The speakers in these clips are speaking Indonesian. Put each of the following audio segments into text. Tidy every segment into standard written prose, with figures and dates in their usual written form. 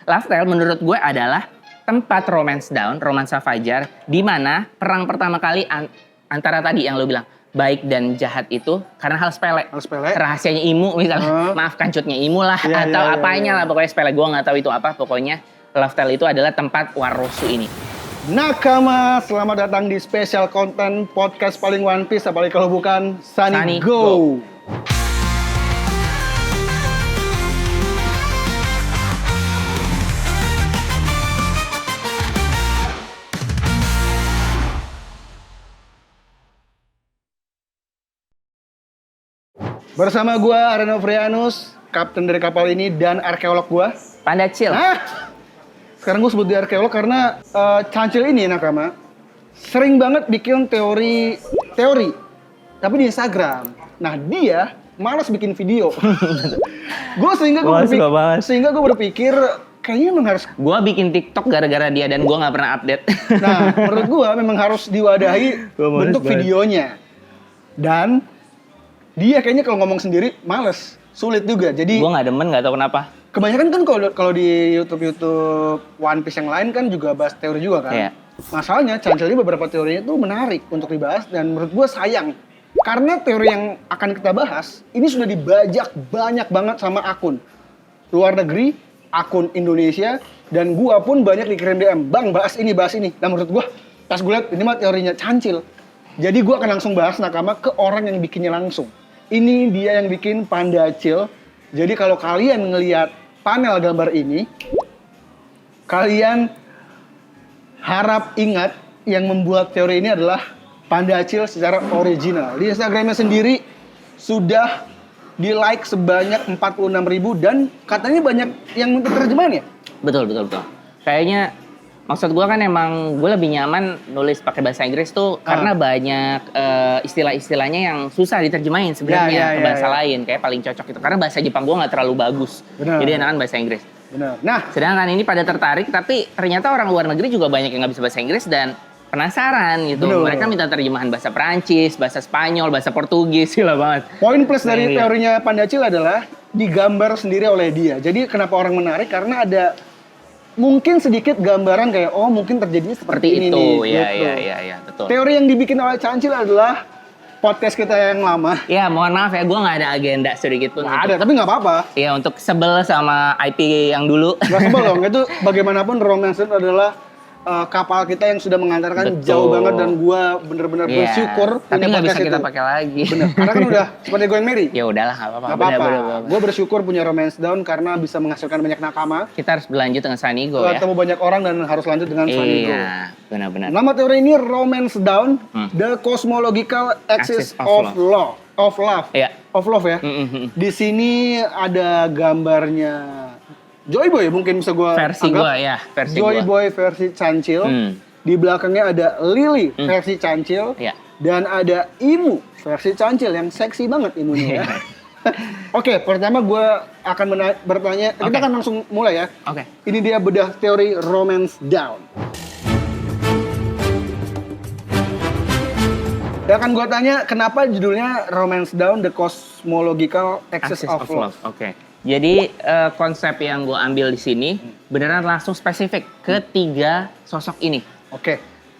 Love Tale menurut gue adalah tempat romance down, romansa fajar, di mana perang pertama kali antara tadi yang lo bilang baik dan jahat itu karena hal sepele. Rahasianya Imu misalnya, maafkan cutnya Imu lah, atau apanya lah, pokoknya sepele. Gue nggak tahu itu apa, pokoknya Love Tale itu adalah tempat Warosu ini. Nakama, selamat datang di special content podcast paling One Piece, apalagi kalau bukan Sunny Go. Bersama gue Areno Frianus, kapten dari kapal ini, dan arkeolog gue Pandacil. Sekarang gue sebut dia arkeolog karena Cancil ini Nakama sering banget bikin teori, tapi di Instagram. Nah dia malas bikin video. Sehingga gue berpikir kayaknya memang harus. Gue bikin TikTok gara-gara dia dan gue nggak pernah update. Nah menurut gue memang harus diwadahi bentuk videonya. Dan dia kayaknya kalau ngomong sendiri males, sulit juga. Jadi gue nggak demen, nggak tahu kenapa. Kebanyakan kan kalau di YouTube One Piece yang lain kan juga bahas teori juga kan. Iya. Masalahnya Cancel ini beberapa teorinya itu menarik untuk dibahas dan menurut gue sayang. Karena teori yang akan kita bahas ini sudah dibajak banyak banget sama akun luar negeri, akun Indonesia, dan gue pun banyak dikirim DM, "Bang, bahas ini." Nah menurut gue pas gue lihat ini mah teorinya Cancil. Jadi gue akan langsung bahas Nakama ke orang yang bikinnya langsung. Ini dia yang bikin Pandacil. Jadi kalau kalian ngelihat panel gambar ini, kalian harap ingat yang membuat teori ini adalah Pandacil secara original. Di Instagramnya sendiri sudah di-like sebanyak 46.000 dan katanya banyak yang minta terjemahan ya? Betul. Kayaknya maksud gue kan emang gue lebih nyaman nulis pakai bahasa Inggris tuh karena banyak istilah-istilahnya yang susah diterjemahin sebenarnya ke bahasa lain. Kayak paling cocok itu karena bahasa Jepang gue nggak terlalu bagus. Jadi enakan bahasa Inggris. Benar. Nah, sedangkan ini pada tertarik tapi ternyata orang luar negeri juga banyak yang nggak bisa bahasa Inggris dan penasaran gitu. Mereka minta terjemahan bahasa Perancis, bahasa Spanyol, bahasa Portugis, gila banget. Poin plus dari teorinya Pandacil adalah digambar sendiri oleh dia. Jadi kenapa orang menarik? Karena ada mungkin sedikit gambaran kayak mungkin terjadinya seperti ini itu. Iya, betul. Teori yang dibikin oleh Cancil adalah podcast kita yang lama. Ya, mohon maaf ya, gue nggak ada agenda sedikit pun. Nggak ada, tapi nggak apa-apa. Iya, untuk sebel sama IP yang dulu. Nggak sebel dong, itu bagaimanapun Romance itu adalah kapal kita yang sudah mengantarkan jauh banget dan gue bener-bener bersyukur. Tapi nggak bisa kita pakai lagi. Bener, karena kan udah seperti Going Merry. Ya udahlah, nggak apa-apa. Gue bersyukur punya Romance Down karena bisa menghasilkan banyak nakama. Kita harus berlanjut dengan Sunny Go ya. Ketemu banyak orang dan harus lanjut dengan Sunny Go. Iya, benar-benar. Nama teori ini Romance Down, the cosmological axis of love. Iya. Of love ya. Di sini ada gambarnya Joy Boy, mungkin bisa gue versi gue ya, versi Joy Boy versi Cancil. Di belakangnya ada Lily versi Cancil. Dan ada Imu versi Cancil yang seksi banget Imunya ya. Oke, pertama gue akan bertanya, kita akan langsung mulai ya. Ini dia bedah teori Romance Down. Dan akan gue tanya, kenapa judulnya Romance Down, the cosmological axis of love? Jadi konsep yang gue ambil di sini beneran langsung spesifik ke 3 sosok ini.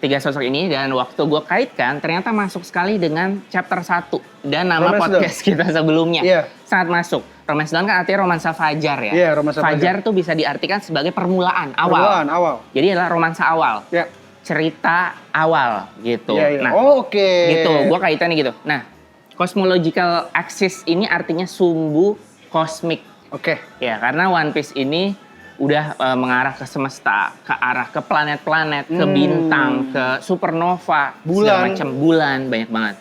3 sosok ini dan waktu gue kaitkan ternyata masuk sekali dengan chapter 1 dan nama Romance podcast kita sebelumnya. Sangat masuk. Romance Down kan artinya romansa fajar ya. Fajar tuh bisa diartikan sebagai permulaan, awal. Jadi adalah romansa awal. Cerita awal gitu. Nah, gitu. Gue kaitannya gitu. Nah, cosmological axis ini artinya sumbu kosmik. Ya, karena One Piece ini udah mengarah ke semesta, ke arah ke planet-planet, ke bintang, ke supernova, segala macam bulan, banyak banget.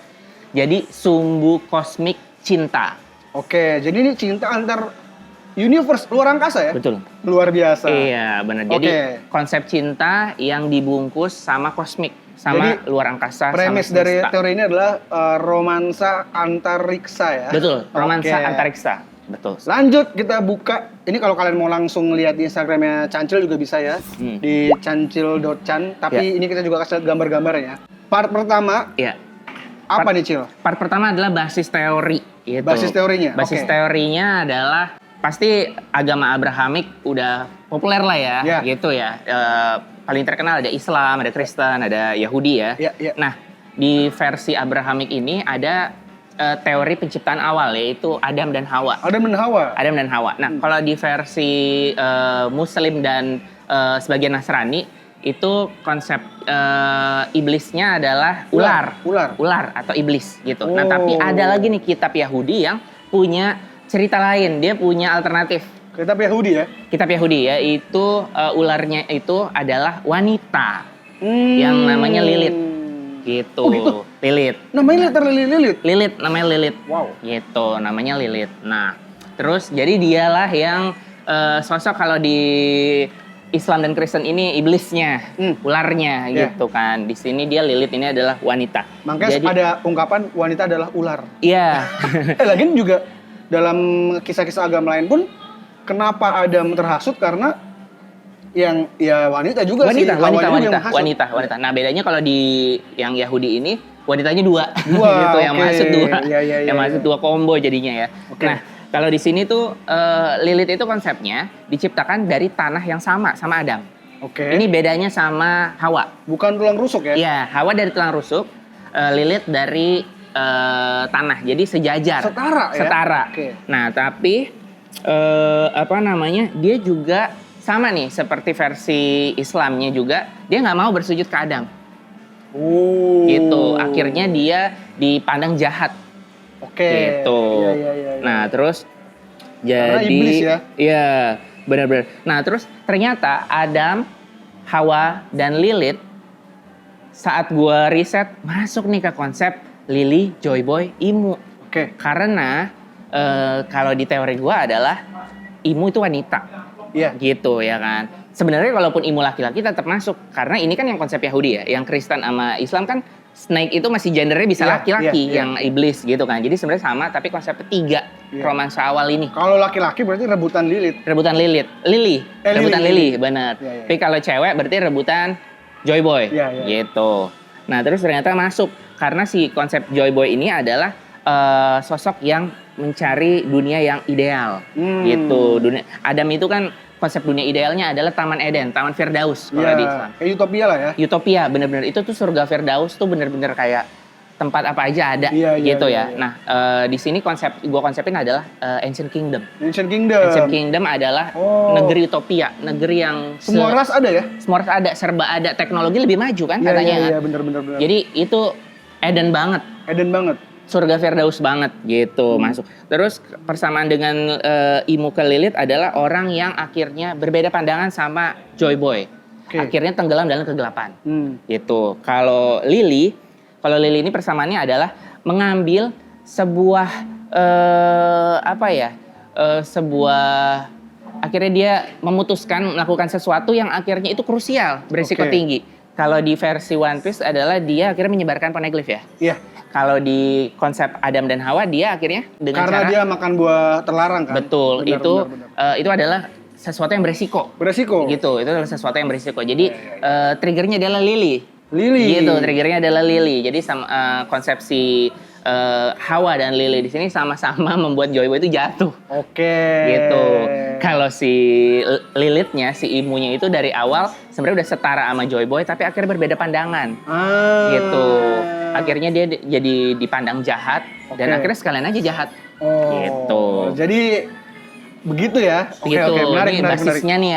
Jadi sumbu kosmik cinta. Jadi ini cinta antar universe, luar angkasa ya? Betul. Luar biasa. Iya, benar. Jadi konsep cinta yang dibungkus sama kosmik, sama luar angkasa. Premis dari teori ini adalah romansa antariksa ya? Betul, romansa antariksa. Betul. Lanjut kita buka. Ini kalau kalian mau langsung lihat di Instagramnya Cancil juga bisa ya. Di cancil.chan. Tapi ini kita juga kasih gambar-gambarnya. Part pertama. Apa nih Cil? Part pertama adalah basis teori. Gitu. Basis teorinya? Basis teorinya adalah pasti agama Abrahamik udah populer lah ya, Ya. gitu ya. Paling terkenal ada Islam, ada Kristen, ada Yahudi ya. Ya. Nah, di versi Abrahamik ini ada teori penciptaan awal, yaitu Adam dan Hawa. Adam dan Hawa. Adam dan Hawa. Nah, kalau di versi Muslim dan sebagian Nasrani, itu konsep iblisnya adalah ular. Ular atau iblis gitu. Nah, tapi ada lagi nih kitab Yahudi yang punya cerita lain. Dia punya alternatif. Kitab Yahudi ya? Kitab Yahudi ya, itu ularnya itu adalah wanita yang namanya Lilith. Gitu. Oh gitu? Lilith. Namanya Lilith? Lilith, namanya Lilith. Wow. Gitu, namanya Lilith. Nah, terus jadi dialah yang sosok kalau di Islam dan Kristen ini iblisnya, ularnya gitu kan. Di sini dia Lilith ini adalah wanita. Makanya Jadi, ada ungkapan wanita adalah ular. Iya. Lagian juga dalam kisah-kisah agama lain pun kenapa Adam terhasut karena yang ya wanita juga wanita. Nah, bedanya kalau di yang Yahudi ini wanitanya dua gitu, yang masuk dua. Yang masuk dua combo jadinya ya. Okay. Nah, kalau di sini tuh Lilith itu konsepnya diciptakan dari tanah yang sama Adam. Oke. Ini bedanya sama Hawa. Bukan tulang rusuk ya? Iya, Hawa dari tulang rusuk, Lilith dari tanah. Jadi sejajar. Setara ya? Setara. Okay. Nah, tapi dia juga sama nih seperti versi Islamnya juga, dia nggak mau bersujud ke Adam. Gitu. Akhirnya dia dipandang jahat. Oke. Gitu. Iya. Nah, terus karena jadi iblis ya? Iya, benar-benar. Nah, terus ternyata Adam, Hawa, dan Lilith saat gua riset masuk nih ke konsep Lily, Joyboy, Imu. Oke. Karena kalau di teori gua adalah Imu itu wanita. Iya. Gitu ya kan. Sebenarnya kalaupun Imu laki-laki tetap masuk. Karena ini kan yang konsep Yahudi ya. Yang Kristen sama Islam kan snake itu masih gendernya bisa laki-laki. Yang iblis gitu kan. Jadi sebenarnya sama tapi konsepnya tiga. Romansa awal ini. Kalau laki-laki berarti rebutan Lilith. Rebutan Lilith. Rebutan Lily, benar. Iya. Tapi kalau cewek berarti rebutan Joyboy. Iya. Gitu. Nah, terus ternyata masuk. Karena si konsep Joyboy ini adalah sosok yang mencari dunia yang ideal. Gitu. Adam itu kan konsep dunia idealnya adalah Taman Eden, Taman Firdaus kalau di Islam. Kayak utopia lah ya. Utopia, bener-bener itu tuh surga Firdaus tuh bener-bener kayak tempat apa aja ada gitu ya. Nah, di sini gua konsepin adalah Ancient Kingdom. Ancient Kingdom adalah negeri utopia, negeri yang semua ras ada ya? Semua ras ada, serba ada, teknologi lebih maju kan katanya kan. Iya, bener. Jadi itu Eden banget. Surga Firdaus banget gitu masuk. Terus persamaan dengan Imu ke Lilith adalah orang yang akhirnya berbeda pandangan sama Joyboy. Akhirnya tenggelam dalam kegelapan. Gitu. Kalau Lily ini persamaannya adalah mengambil sebuah akhirnya dia memutuskan melakukan sesuatu yang akhirnya itu krusial, berisiko tinggi. Kalau di versi One Piece adalah dia akhirnya menyebarkan poneglyph ya. Iya. Kalau di konsep Adam dan Hawa dia akhirnya dengan karena dia makan buah terlarang kan. Betul. Itu adalah sesuatu yang beresiko. Gitu. Itu adalah sesuatu yang beresiko. Jadi triggernya adalah Lily. Gitu. Triggernya adalah Lily. Jadi konsepsi Hawa dan Lily di sini sama-sama membuat Joyboy itu jatuh. Gitu. Kalau si Lilithnya, si Imunya itu dari awal sebenarnya udah setara sama Joyboy, tapi akhirnya berbeda pandangan. Gitu. Akhirnya dia jadi dipandang jahat dan akhirnya sekalian aja jahat. Gitu. Jadi begitu ya. Oke, menarik. Basisnya nih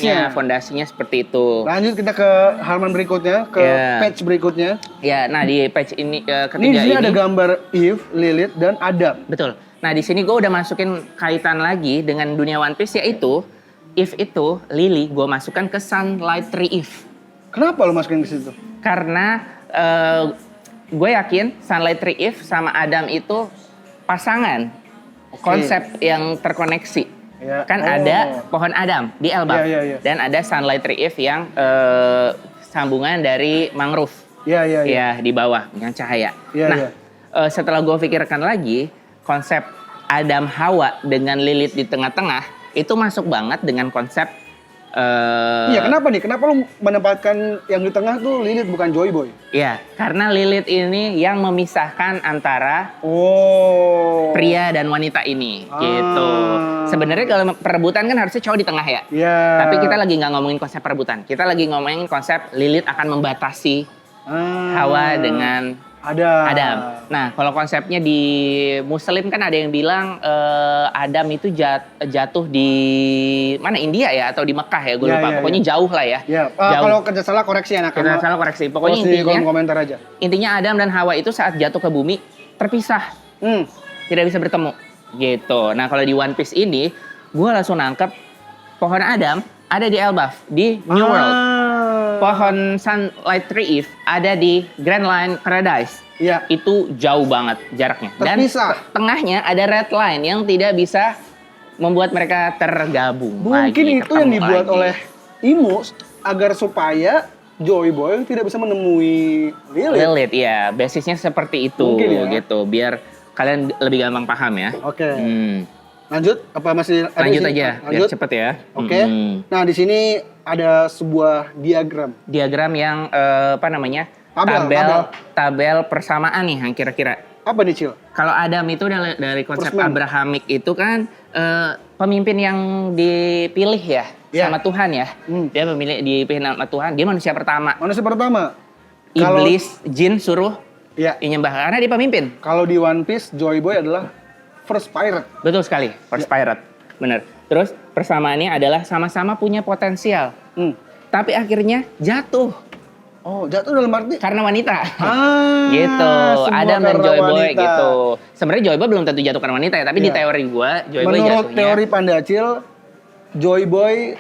ya, fondasinya seperti itu. Lanjut kita ke halaman berikutnya, ke page berikutnya. Ya, nah di page ini ketiga ini. Di sini ada gambar Eve, Lilith, dan Adam. Betul. Nah di sini gue udah masukin kaitan lagi dengan dunia One Piece, yaitu Eve itu Lily gue masukkan ke Sunlight Tree Eve. Kenapa lo masukin ke situ? Karena gue yakin Sunlight Tree Eve sama Adam itu pasangan. Konsep yang terkoneksi. Kan ada pohon Adam di Elbaf. Dan ada Sunlight Tree Eve yang sambungan dari mangrove. Ya, di bawah yang cahaya. Setelah gue pikirkan lagi, konsep Adam Hawa dengan Lilith di tengah-tengah itu masuk banget dengan konsep Iya, kenapa nih? Kenapa lu menempatkan yang di tengah tuh Lilith bukan Joy Boy? Iya, karena Lilith ini yang memisahkan antara pria dan wanita ini, gitu. Sebenarnya kalau perebutan kan harusnya cowok di tengah ya. Iya. Tapi kita lagi nggak ngomongin konsep perebutan. Kita lagi ngomongin konsep Lilith akan membatasi Hawa dengan Adam. Nah, kalau konsepnya di Muslim kan ada yang bilang Adam itu jatuh di mana, India ya atau di Mekah ya, gue lupa. Pokoknya jauh lah ya. Iya. Jauh. Kalau kerja salah koreksi anak. Kita salah koreksi. Pokoknya di kolom komentar aja. Intinya Adam dan Hawa itu saat jatuh ke bumi terpisah, tidak bisa bertemu, gitu. Nah, kalau di One Piece ini, gue langsung nangkep pohon Adam ada di Elbaf di New World. Pohon Sunlight Tree Eve ada di Grand Line Paradise. Iya. Itu jauh banget jaraknya. Terpisah. Dan tengahnya ada Red Line yang tidak bisa membuat mereka tergabung. Mungkin itu yang dibuat oleh Imu agar supaya Joy Boy tidak bisa menemui Lilith. Iya. Basisnya seperti itu. Mungkin ya. Gitu. Biar kalian lebih gampang paham ya. Oke. Lanjut? Apa masih ada? Lanjut aja, biar cepet ya. Oke. Nah, di sini ada sebuah diagram. Diagram yang apa namanya? Tabel persamaan nih, yang kira-kira. Apa nih, Cil? Kalau Adam itu dari konsep Abrahamik itu kan pemimpin yang dipilih ya sama Tuhan ya. Dia dipilih sama Tuhan, dia manusia pertama. Manusia pertama. Iblis, jin suruh nyembah karena dia pemimpin. Kalau di One Piece, Joy Boy adalah first pirate. Betul sekali, first pirate. Bener. Terus persamaannya adalah sama-sama punya potensial. Tapi akhirnya jatuh. Oh, jatuh dalam arti? Karena wanita. Gitu. Adam dan Joy Boy gitu. Sebenarnya Joy Boy belum tentu jatuh karena wanita ya, tapi di teori gue Joy Boy jatuhnya. Menurut teori Pandacil, Joy Boy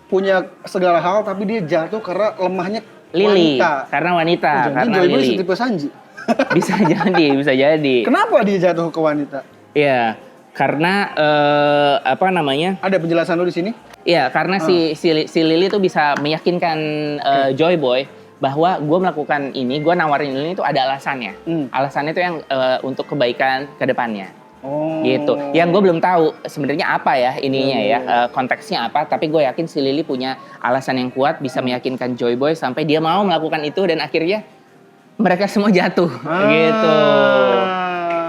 punya segala hal tapi dia jatuh karena lemahnya Lily. Wanita. Karena wanita, karena Joy Boy Lily. tipe Sanji. Bisa jadi. Kenapa dia jatuh ke wanita? Iya, karena apa namanya? Ada penjelasan lu di sini? Iya, karena si Lily tuh bisa meyakinkan Joy Boy bahwa gue melakukan ini, gue nawarin ini tuh ada alasannya. Alasannya tuh yang untuk kebaikan ke depannya. Gitu. Yang gue belum tahu sebenarnya apa ya ininya ya, konteksnya apa, tapi gue yakin si Lily punya alasan yang kuat bisa meyakinkan Joy Boy sampai dia mau melakukan itu dan akhirnya mereka semua jatuh. Gitu.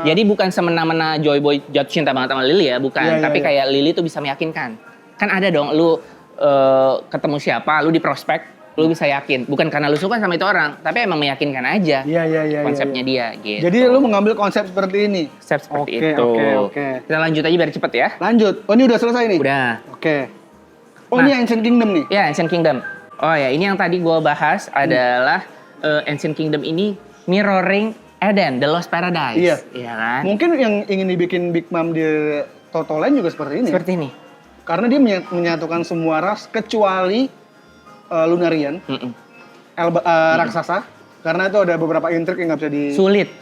Jadi bukan semena-mena Joy Boy jatuh cinta banget sama Lily ya, bukan. Tapi kayak Lily tuh bisa meyakinkan. Kan ada dong, lu ketemu siapa, lu di prospek, lu bisa yakin. Bukan karena lu suka sama itu orang, tapi emang meyakinkan aja. Iya. Konsepnya dia gitu. Jadi lu mengambil konsep seperti ini? Konsep seperti itu. Oke. Kita lanjut aja biar cepet ya. Lanjut. Oh, ini udah selesai nih? Udah. Oke. Oh, ini Ancient Kingdom nih? Ya, Ancient Kingdom. Oh ya, ini yang tadi gue bahas adalah Ancient Kingdom ini mirroring Eden, The Lost Paradise. Iya. Iya kan? Mungkin yang ingin dibikin Big Mom di Toto Land juga seperti ini. Seperti ini. Karena dia menyatukan semua ras kecuali Lunarian, raksasa. Karena itu ada beberapa intrik yang nggak bisa di...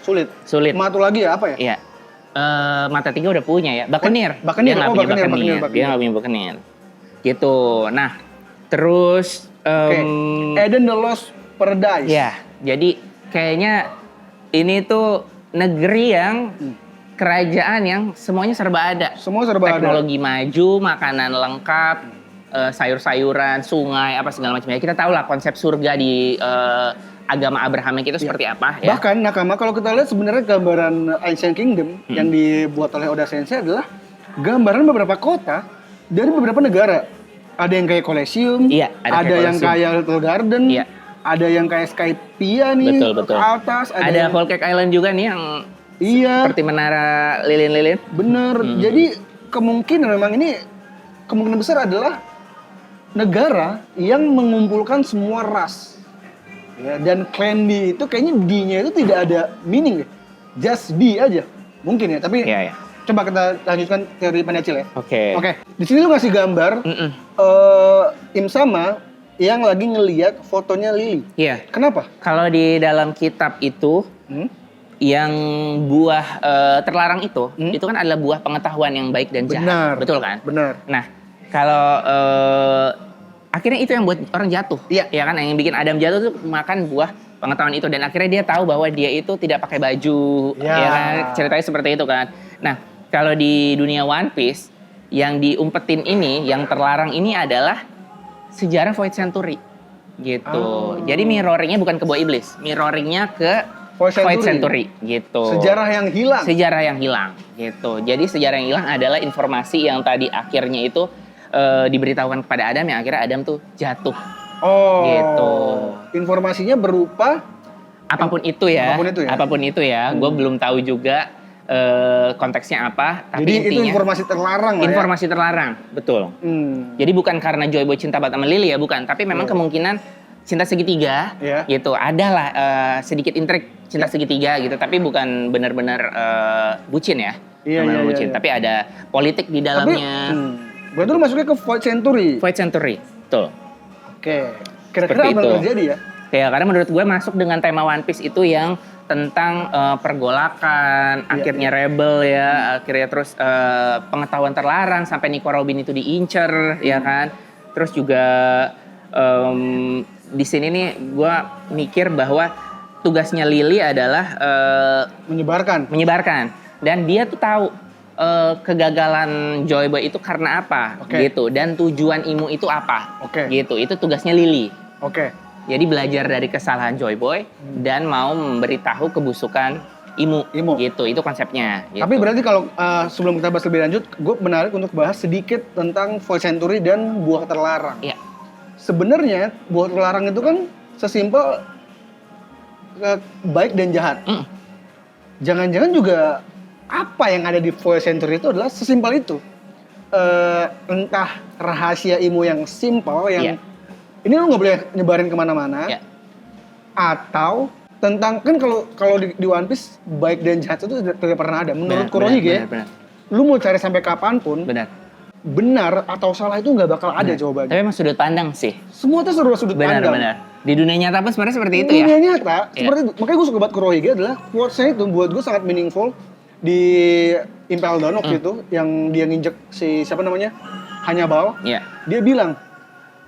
Sulit. Satu lagi ya, apa ya? Iya. Mata tiga udah punya ya. Buccaneer. Buccaneer. Dia nggak punya Buccaneer. Dia nggak punya Buccaneer. Gitu. Nah, terus... Eden, The Lost Paradise. Ya, jadi kayaknya ini tuh negeri yang kerajaan yang semuanya serba ada. Semua serba Teknologi maju, makanan lengkap, sayur-sayuran, sungai, apa segala macamnya. Kita tahu lah konsep surga di agama Abrahamik itu seperti apa. Ya. Bahkan Nakama, kalau kita lihat sebenarnya gambaran Ancient Kingdom yang dibuat oleh Oda Sensei adalah gambaran beberapa kota dari beberapa negara. Ada yang kayak Colosseum, ada yang kayak Little Garden, ada yang kayak Skypiea nih, betul. ke atas. Ada Whole Cake Island juga nih yang seperti menara lilin-lilin. Bener, jadi kemungkinan besar adalah negara yang mengumpulkan semua ras. Ya, dan clan D itu kayaknya D-nya itu tidak ada meaning ya. Just D aja. Mungkin ya, tapi coba kita lanjutkan teori Pandacil ya. Oke. Di sini lu ngasih gambar Im Sama yang lagi ngelihat fotonya Lily. Iya. Kenapa? Kalau di dalam kitab itu yang buah terlarang itu kan adalah buah pengetahuan yang baik dan jahat. Betul kan? Benar. Nah, kalau akhirnya itu yang buat orang jatuh. Iya kan, yang bikin Adam jatuh tuh makan buah pengetahuan itu dan akhirnya dia tahu bahwa dia itu tidak pakai baju. Ya kan? Ceritanya seperti itu kan. Nah, kalau di dunia One Piece yang diumpetin ini, yang terlarang ini adalah sejarah Void Century gitu. Oh. Jadi mirroringnya bukan ke buah iblis, mirroringnya ke Void Century gitu. Sejarah yang hilang. Sejarah yang hilang gitu. Jadi sejarah yang hilang adalah informasi yang tadi akhirnya itu diberitahukan kepada Adam, yang akhirnya Adam tuh jatuh. Oh. Gitu. Informasinya berupa Apapun itu ya. Apapun itu ya. Gue belum tahu juga konteksnya apa. Tapi jadi intinya, itu informasi terlarang lah informasi terlarang, betul. Jadi bukan karena Joy Boy cinta banget sama Lily ya, bukan. Tapi memang kemungkinan cinta segitiga, gitu. Adalah sedikit intrik cinta segitiga gitu. Tapi bukan benar-benar bucin ya. Iya. Bucin. Tapi ada politik di dalamnya. Berarti lu masuknya ke Void Century. Void Century, betul. Oke. Kira-kira apa yang terjadi ya? Ya, karena menurut gue masuk dengan tema One Piece itu yang tentang pergolakan, akhirnya rebel ya, akhirnya terus pengetahuan terlarang sampai Nico Robin itu diincer, ya kan. Terus juga di sini nih gue mikir bahwa tugasnya Lily adalah menyebarkan, dan dia tuh tahu kegagalan Joy Boy itu karena apa, gitu, dan tujuan Imu itu apa, gitu. Itu tugasnya Lily. Jadi belajar dari kesalahan Joy Boy dan mau memberitahu kebusukan Imu. Gitu. Itu konsepnya. Gitu. Tapi berarti kalau sebelum kita bahas lebih lanjut, gue menarik untuk bahas sedikit tentang Void Century dan buah terlarang. Iya. Sebenarnya buah terlarang itu kan sesimpel baik dan jahat. Jangan-jangan juga apa yang ada di Void Century itu adalah sesimpel itu. Entah rahasia Imu yang simpel yang ini lu nggak boleh nyebarin kemana-mana, atau tentang, kan kalau di One Piece baik dan jahat itu tidak pernah ada. Menurut Kurohige, lu mau cari sampai kapanpun, benar atau salah itu nggak bakal ada jawabannya. Tapi emang sudut pandang sih. Semua itu sudut pandang. Benar. Di dunia nyata pun sebenarnya seperti itu ya. Di dunia nyata seperti itu. Makanya gue suka banget Kurohige adalah quotes-nya itu buat gue sangat meaningful di Impel Down waktu itu, yang dia nginjek si siapa namanya, Hannibal. Dia bilang,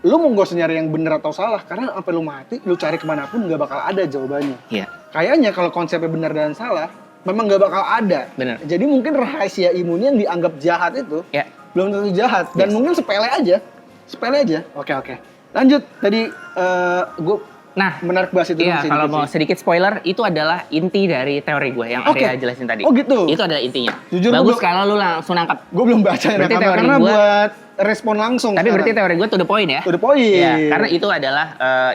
lu mau gak usah nyari yang bener atau salah, karena sampai lu mati, lu cari kemanapun gak bakal ada jawabannya. Kayaknya kalau konsepnya benar dan salah, memang gak bakal ada. Jadi mungkin rahasia Imunya yang dianggap jahat itu belum tentu jahat, dan mungkin sepele aja. Oke. Lanjut, tadi gue menarik bahas itu. Iya, kalau mau sedikit spoiler, itu adalah inti dari teori gue yang Arya jelasin tadi. Oh gitu? Itu adalah intinya. Jujur, bagus kalau lu langsung nangkap. Gue belum baca karena buat respon langsung. Tapi berarti teori gue to the point ya? To the point. Ya, karena itu adalah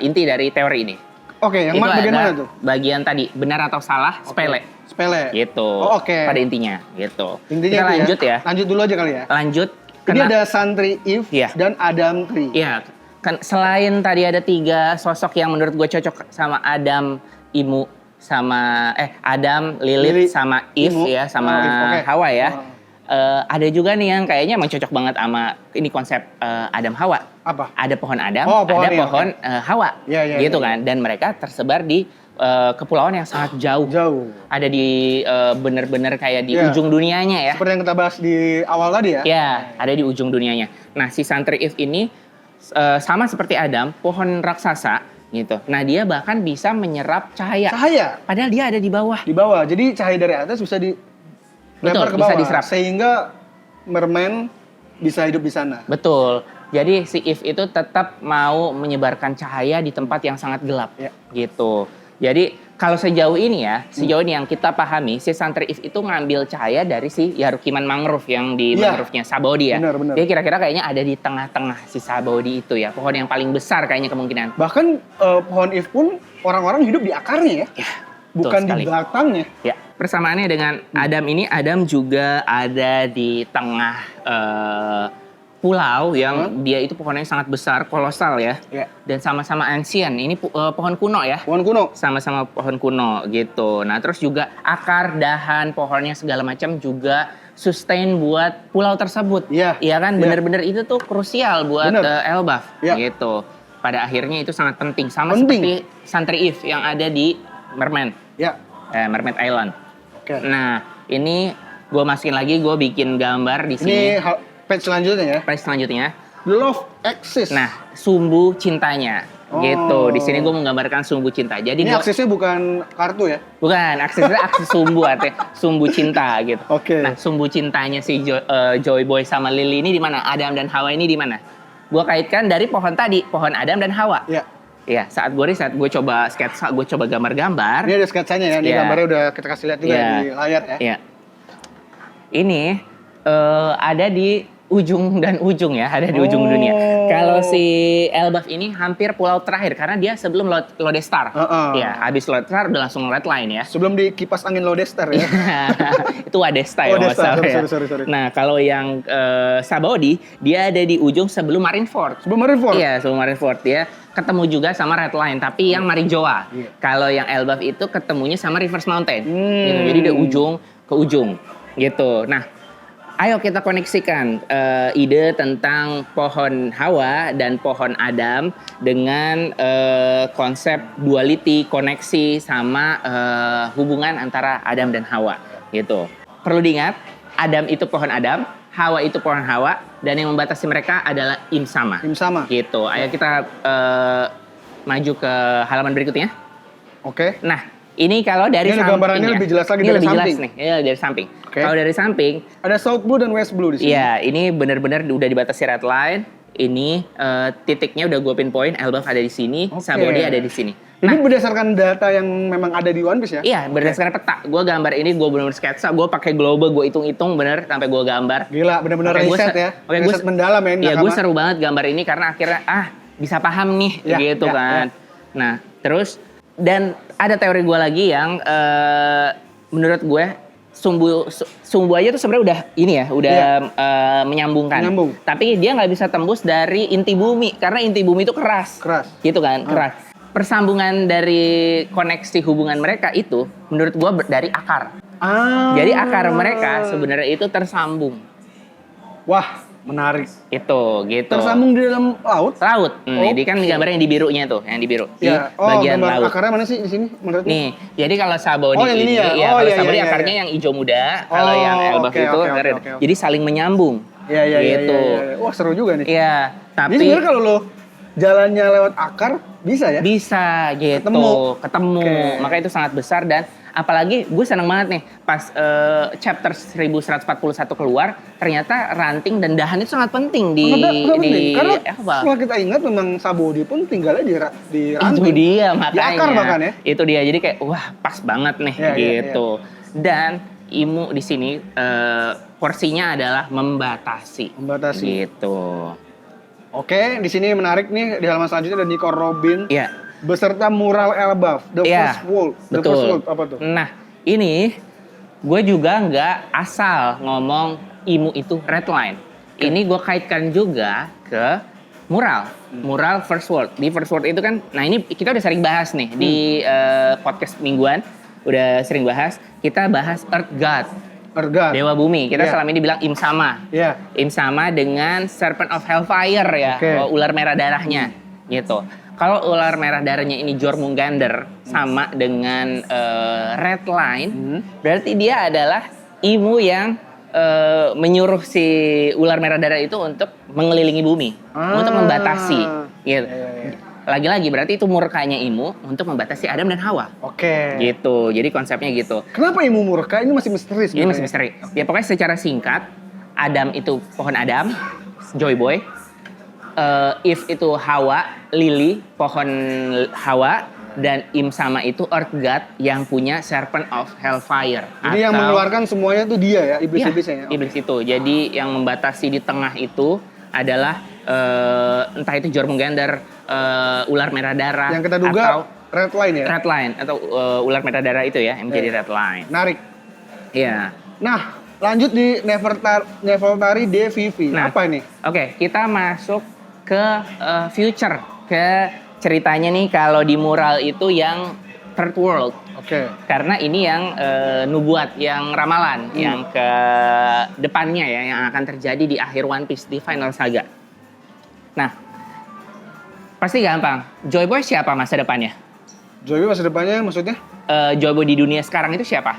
inti dari teori ini. Oke, yang bagian mana tuh? Bagian tadi, benar atau salah, sepele. Gitu. Oh, oke. Pada intinya, gitu. Intinya kita lanjut ya. Lanjut dulu aja kali ya. Lanjut. Ini ada Santri Eve dan Adam Tree. Iya. Kan selain tadi ada 3 sosok yang menurut gue cocok sama Adam, Imu, sama Adam, Lilith, sama Eve ya, sama Hawa ya. Ada juga nih yang kayaknya emang cocok banget sama ini konsep Adam Hawa. Apa? Ada pohon Adam, ada pohon Hawa, gitu kan. Dan mereka tersebar di kepulauan yang sangat jauh. Ada di bener-bener kayak di ujung dunianya ya. Seperti yang kita bahas di awal tadi ya. Ya, ada di ujung dunianya. Nah, si Santri Eve ini sama seperti Adam, pohon raksasa gitu. Nah, dia bahkan bisa menyerap cahaya. Padahal dia ada di bawah. Jadi cahaya dari atas bisa dilempar ke bawah. Bisa diserap. Sehingga merman bisa hidup di sana. Betul. Jadi si Eve itu tetap mau menyebarkan cahaya di tempat yang sangat gelap. Gitu. Jadi kalau sejauh ini yang kita pahami, si Santri Eve itu ngambil cahaya dari si Yarukiman Mangrove yang di mangrove-nya Sabaody ya. Benar. Dia kira-kira kayaknya ada di tengah-tengah si Sabaody itu ya. Pohon yang paling besar kayaknya kemungkinan. Bahkan pohon Eve pun orang-orang hidup di akarnya ya. Bukan di batangnya. Ya. Persamaannya dengan Adam ini, Adam juga ada di tengah pulau yang dia itu pohonnya sangat besar, kolosal ya. Dan sama-sama ancient. Ini pohon kuno ya. Pohon kuno. Sama-sama pohon kuno gitu. Nah, terus juga akar, dahan, pohonnya segala macam juga sustain buat pulau tersebut. Iya kan? Bener-bener itu tuh krusial buat Elbaf gitu. Pada akhirnya itu sangat penting. Seperti Santri Eve yang ada di Merman. Mermaid Island. Nah, ini gue masukin lagi, gue bikin gambar di sini. Ini page selanjutnya ya. Page selanjutnya. Love Axis. Nah, sumbu cintanya. Gitu. Di sini gue menggambarkan sumbu cinta. Jadi ini aksesnya bukan kartu ya? Bukan, aksesnya akses sumbu artinya sumbu cinta gitu. Oke. Nah, sumbu cintanya si Joy Boy sama Lily ini di mana? Adam dan Hawa ini di mana? gue kaitkan dari pohon tadi, pohon Adam dan Hawa. Iya. Iya, saat gue riset, gue coba sketsa, gue coba gambar-gambar. Ini ada sketsanya ya, ini Iya. gambarnya udah kita kasih lihat juga Iya. di layar ya. Iya. Ini ada di ujung dan ujung ya, ada di ujung dunia. Kalau si Elbaf ini hampir pulau terakhir karena dia sebelum Lodestar. Ya, habis Lodestar udah langsung red line ya. Sebelum di kipas angin Lodestar ya. Itu Wadesta ya, Wadesta, masalah ya. sorry. Nah, kalau yang Sabaody, dia ada di ujung sebelum Marineford. Sebelum Marineford? Iya, sebelum Marineford. Dia ketemu juga sama Red Line, tapi yang Marijoa. Iya. Kalau yang Elbaf itu ketemunya sama Reverse Mountain. Gitu. Jadi dari ujung ke ujung. Gitu. Nah, ayo kita koneksikan ide tentang pohon Hawa dan pohon Adam dengan konsep duality, koneksi sama hubungan antara Adam dan Hawa. Gitu. Perlu diingat, Adam itu pohon Adam, Hawa itu pohon Hawa, dan yang membatasi mereka adalah Im sama. Im sama. Gitu. Ayo kita maju ke halaman berikutnya. Oke. Nah, ini kalau dari Ini samping gambarannya ya. lebih jelas lagi Ini dari lebih samping. jelas nih. Iya, dari samping. Oke. Kalau dari samping, Ada South Blue dan West Blue di sini. iya, ini benar-benar udah dibatasi red line. Ini titiknya udah gue pinpoint, Elbaf ada di sini, Oke. Sabaody ada di sini. Ini Nah, berdasarkan data yang memang ada di One Piece ya? iya, berdasarkan peta. Gue gambar ini, gue benar-benar sketsa, gue pakai globe, gue hitung-hitung bener sampai gue gambar. Gila, benar-benar Oke, gua riset se- ya. oke, gua Riset se- mendalam ya ini. Iya, gue Nakama. seru banget gambar ini karena akhirnya bisa paham nih Ya, gitu ya, kan. Nah, terus dan ada teori gue lagi yang menurut gue sumbu aja tuh sebenarnya udah ini ya, udah menyambungkan. Menyambung. Tapi dia nggak bisa tembus dari inti bumi karena inti bumi itu keras. Keras. Gitu kan, keras. Persambungan dari koneksi hubungan mereka itu menurut gue dari akar. Jadi akar mereka sebenarnya itu tersambung. Wah, menarik. Itu gitu. Tersambung di dalam laut? Laut. Nih, Oke. ini kan gambarnya yang di birunya tuh, yang di biru. Di Ya. Oh, bagian gambar laut. akarnya mana sih di sini menurutmu? Nih, jadi kalau Sabaody Oh, yang ini ya? Oh, kalau iya, Sabaody iya, iya. akarnya yang hijau muda, kalau Oh, yang Elbaf oke, itu oke, red. oke. Jadi saling menyambung. Iya. Gitu. Wah, seru juga nih. Iya, Jadi tapi sebenarnya kalau lo jalannya lewat akar bisa ya? bisa gitu, ketemu. Oke. Maka itu sangat besar dan apalagi gue seneng banget nih pas chapter 1141 keluar, ternyata ranting dan dahan itu sangat penting di Sangat penting. Karena apa? setelah kita ingat memang Sabaody pun tinggalnya di ranting. Itu dia makanya. Di akar bahkan ya? Itu dia. Jadi kayak wah pas banget nih Iya, iya, gitu. Dan Imu di sini porsinya adalah membatasi. Membatasi. Gitu. Oke, di sini menarik nih di halaman selanjutnya ada Nico Robin Iya. beserta mural Elbaf, The Iya. First World. The Betul. First World apa tuh? Nah, ini gue juga nggak asal ngomong Imu itu red line. Ini gue kaitkan juga ke mural First World. Di First World itu kan, nah ini kita udah sering bahas nih di podcast mingguan, udah sering bahas. Kita bahas Earth God, Ergat. Dewa Bumi. Kita Iya. selama ini bilang Im sama. Iya. Im sama dengan Serpent of Hellfire ya, Oke. ular merah darahnya gitu. Kalau ular merah darahnya ini Jormungandr sama dengan Red Line, berarti dia adalah Imu yang menyuruh si ular merah darah itu untuk mengelilingi bumi, untuk membatasi. Gitu. Iya. Lagi-lagi berarti itu murkanya Imu untuk membatasi Adam dan Hawa. Oke. Gitu. Jadi konsepnya gitu. Kenapa Imu murka? Ini masih misteri Ini sebenarnya. masih misteri. Ya pokoknya secara singkat, Adam itu pohon Adam, Joy Boy. If itu Hawa, Lily, pohon Hawa. Dan Im sama itu Earth God yang punya Serpent of Hellfire. Jadi yang mengeluarkan semuanya tuh dia ya, iblis-iblisnya ya. Iblis itu. Jadi yang membatasi di tengah itu adalah entah itu Jormungandr, ular merah darah. Yang kita duga atau Red Line ya. Red Line atau ular merah darah itu ya yang menjadi Red Line. Menarik. Iya. Nah, lanjut di Nefertari DVV. Nah, Apa ini? Oke, kita masuk ke future, ke ceritanya nih kalau di mural itu yang third world. Oke. Karena ini yang nubuat, yang ramalan, yang ke depannya ya, yang akan terjadi di akhir One Piece, di Final Saga. Nah, pasti gampang. Joy Boy siapa masa depannya? Joey masa depannya maksudnya? Joy Boy di dunia sekarang itu siapa?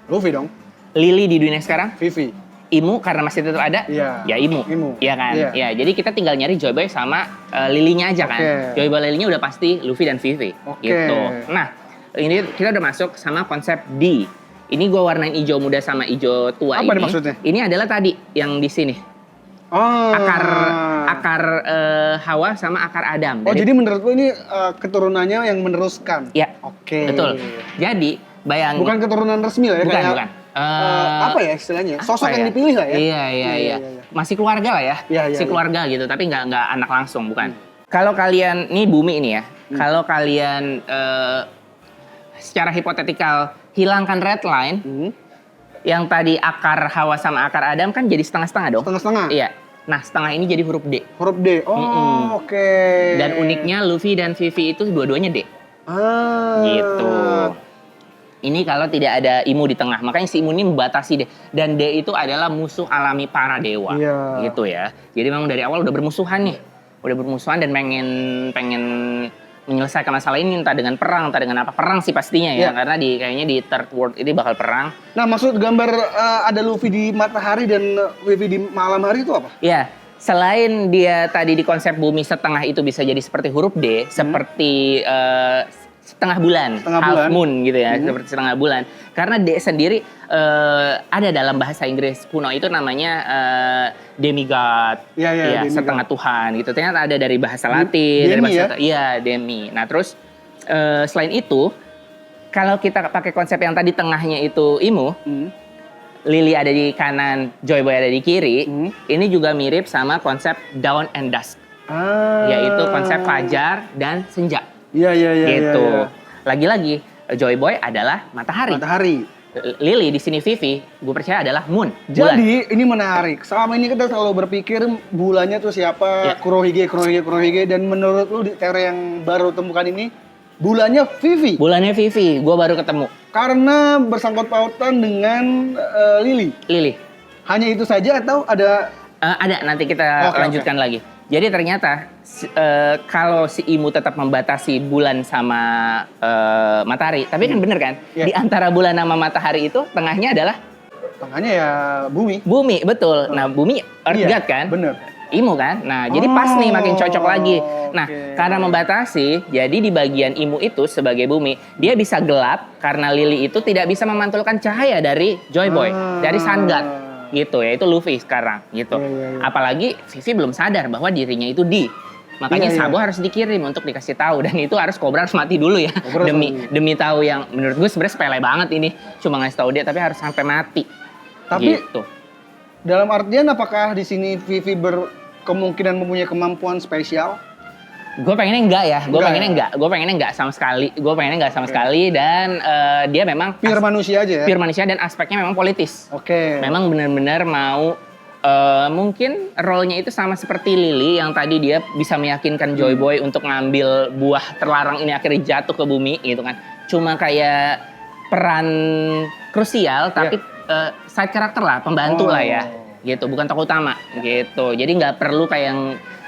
Luffy dong. Lily di dunia sekarang? Vivi. Imu karena masih tetap ada? Iya. Ya Imu. Imu. Iya kan? Iya. Ya, jadi kita tinggal nyari Joy Boy sama Lily-nya aja kan. Oke. Joy Boy Lily-nya udah pasti Luffy dan Vivi. Oke. Gitu. Nah, ini kita udah masuk sama konsep D. Ini gue warnain hijau muda sama hijau tua Apa ini. nih maksudnya? Ini adalah tadi yang di sini. Oh. akar Hawa sama akar Adam. Oh, jadi menurut lu ini keturunannya yang meneruskan? Ya, Oke. betul. Jadi, bayangin. Bukan keturunan resmi lah ya? Bukan. Apa ya istilahnya? Sosok yang dipilih lah ya? Iya. Masih keluarga lah ya. Masih keluarga gitu, tapi nggak anak langsung, bukan. Kalau kalian, ini bumi ini ya. Kalau kalian secara hipotetikal hilangkan red line, yang tadi akar Hawa sama akar Adam kan jadi setengah-setengah dong? Setengah-setengah? Iya. Nah, setengah ini jadi huruf D. Huruf D? Oh, oke. Dan uniknya Luffy dan Vivi itu dua-duanya D. Gitu. Ini kalau tidak ada Imu di tengah. Makanya si Imu ini membatasi D. Dan D itu adalah musuh alami para dewa. Iya. Gitu ya. Jadi memang dari awal udah bermusuhan nih. Udah bermusuhan dan pengen menyelesaikan masalah ini entah dengan perang, entah dengan apa. Perang sih pastinya ya, karena kayaknya di Third World ini bakal perang. Nah, maksud gambar ada Luffy di matahari dan Vivi di malam hari itu apa? Ya, selain dia tadi di konsep bumi setengah itu bisa jadi seperti huruf D, seperti setengah bulan, half moon gitu ya, seperti setengah bulan. Karena D sendiri ada dalam bahasa Inggris kuno itu namanya demigod, demigod. Setengah Tuhan gitu. Ternyata ada dari bahasa Latin, dari bahasa demi. Nah terus selain itu, kalau kita pakai konsep yang tadi tengahnya itu Imu, Lily ada di kanan, Joy Boy ada di kiri, ini juga mirip sama konsep dawn and dusk, yaitu konsep fajar dan senja. Iya. Gitu. Lagi-lagi Joy Boy adalah matahari. Lily di sini Vivi, gue percaya adalah moon. Bulan. Jadi ini menarik. Selama ini kita selalu berpikir bulannya tuh siapa, Kurohige, dan menurut lu di teori yang baru temukan ini, bulannya Vivi. Bulannya Vivi, gue baru ketemu. Karena bersangkut pautan dengan Lily. Hanya itu saja atau ada? Ada, nanti kita lanjutkan lagi. Jadi ternyata kalau si Imu tetap membatasi bulan sama matahari, tapi kan bener kan? Di antara bulan sama matahari itu tengahnya adalah? Tengahnya ya bumi. Bumi, betul. Nah bumi Earth God kan? Bener. Imu kan? Nah jadi pas nih makin cocok lagi. Nah karena membatasi, jadi di bagian Imu itu sebagai bumi, dia bisa gelap karena Lily itu tidak bisa memantulkan cahaya dari Joy Boy, dari Sun God. Gitu ya, itu Luffy sekarang gitu. Apalagi Vivi belum sadar bahwa dirinya itu makanya Sabo harus dikirim untuk dikasih tahu, dan itu harus Cobra harus mati dulu ya. Demi tahu yang menurut gue sebenarnya sepele banget ini, cuma ngasih tahu dia tapi harus sampai mati. Tapi gitu. Dalam artian apakah di sini Vivi berkemungkinan mempunyai kemampuan spesial? Gue pengennya enggak ya, gue pengennya enggak sama sekali, dan dia memang pure manusia aja ya? Pure manusia dan aspeknya memang politis. Memang benar-benar mau, mungkin role-nya itu sama seperti Lily yang tadi dia bisa meyakinkan Joy Boy untuk ngambil buah terlarang ini akhirnya jatuh ke bumi gitu kan. Cuma kayak peran krusial tapi side karakter lah, pembantu lah ya. Gitu, bukan tokoh utama gitu. Jadi nggak perlu kayak yang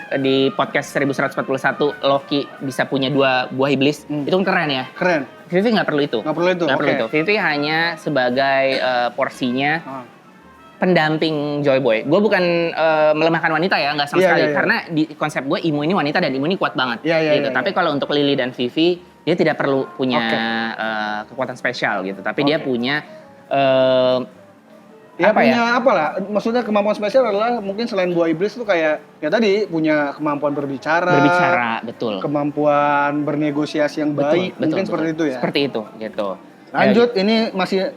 di podcast 1141 Loki bisa punya 2 buah iblis. Itu keren ya. Keren. Vivi nggak perlu itu. Nggak perlu itu. Vivi hanya sebagai porsinya pendamping Joy Boy. Gue bukan melemahkan wanita ya, nggak sama sekali. Karena di konsep gue Imu ini wanita dan Imu ini kuat banget. Gitu. Tapi kalau untuk Lily dan Vivi, dia tidak perlu punya kekuatan spesial gitu. Tapi dia punya apalah, maksudnya kemampuan spesial adalah mungkin selain buah iblis tuh kayak ya tadi punya kemampuan berbicara, betul. Kemampuan bernegosiasi yang baik, mungkin seperti itu ya. Seperti itu, gitu. Lanjut, ini masih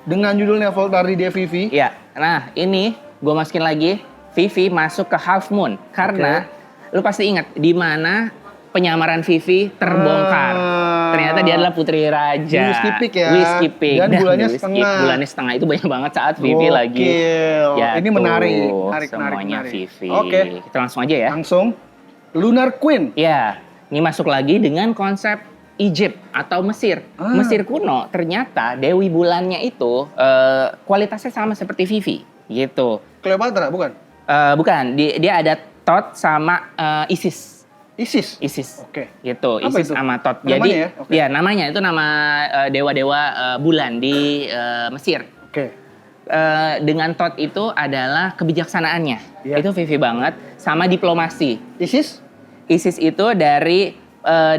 dengan judulnya Voltari de Vivi. Iya. Nah, ini gue masukin lagi Vivi masuk ke Half Moon karena lu pasti ingat di mana penyamaran Vivi terbongkar. Ternyata dia adalah putri raja. Whiskey Peak ya. Whiskey Peak. Dan bulannya setengah. Bulannya setengah itu banyak banget saat Vivi lagi. Ya, ini menarik. Semuanya Vivi. Oke. Kita langsung aja ya. Langsung. Lunar Queen. Ya, ini masuk lagi dengan konsep Egypt atau Mesir. Mesir kuno ternyata Dewi Bulannya itu kualitasnya sama seperti Vivi. Gitu. Cleopatra bukan? Bukan. Dia ada Thoth sama Isis. Oke. Gitu. Apa Isis itu? sama Thoth. Namanya Jadi namanya itu nama dewa-dewa bulan di Mesir. Oke. Dengan Thoth itu adalah kebijaksanaannya. Itu Vivi banget sama diplomasi. Isis itu dari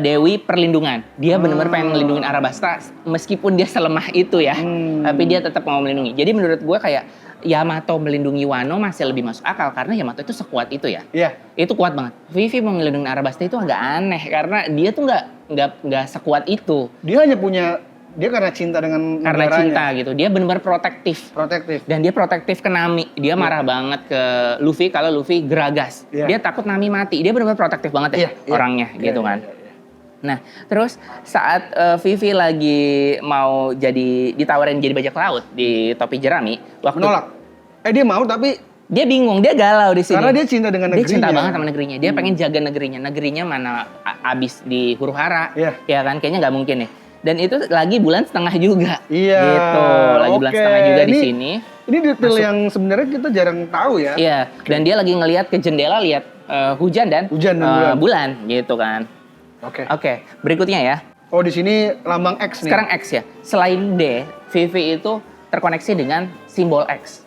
Dewi perlindungan. Dia benar-benar pengen ngelindungin Arabasta meskipun dia selemah itu ya. Tapi dia tetap mau melindungi. Jadi menurut gue kayak Yamato melindungi Wano masih lebih masuk akal karena Yamato itu sekuat itu ya. Iya. Itu kuat banget. Vivi mau ngelindungin Arabasta itu agak aneh karena dia tuh nggak sekuat itu. Dia hanya punya, dia karena cinta dengan Karena negaranya. cinta gitu. Dia benar-benar protektif. Dan dia protektif ke Nami. Dia marah banget ke Luffy kalau Luffy geragas. Iya. Dia takut Nami mati. Dia benar-benar protektif banget ya orangnya gitu kan. Nah, terus saat Vivi lagi mau ditawarin jadi bajak laut di topi jerami, Menolak. Dia mau tapi dia bingung, dia galau di sini. karena dia cinta dengan negerinya. Dia cinta banget sama negerinya. Dia pengen jaga negerinya. Negerinya mana abis di huru hara. Iya. Ya kan, kayaknya nggak mungkin nih. Dan itu lagi bulan setengah juga. Iya. Gitu, lagi bulan setengah juga di sini. Ini detail yang sebenarnya kita jarang tahu ya. Iya, dan dia lagi ngelihat ke jendela, lihat hujan dan bulan gitu kan. Oke, berikutnya ya. Oh, di sini lambang X nih. Sekarang X ya. Selain D, Vivi itu terkoneksi dengan simbol X.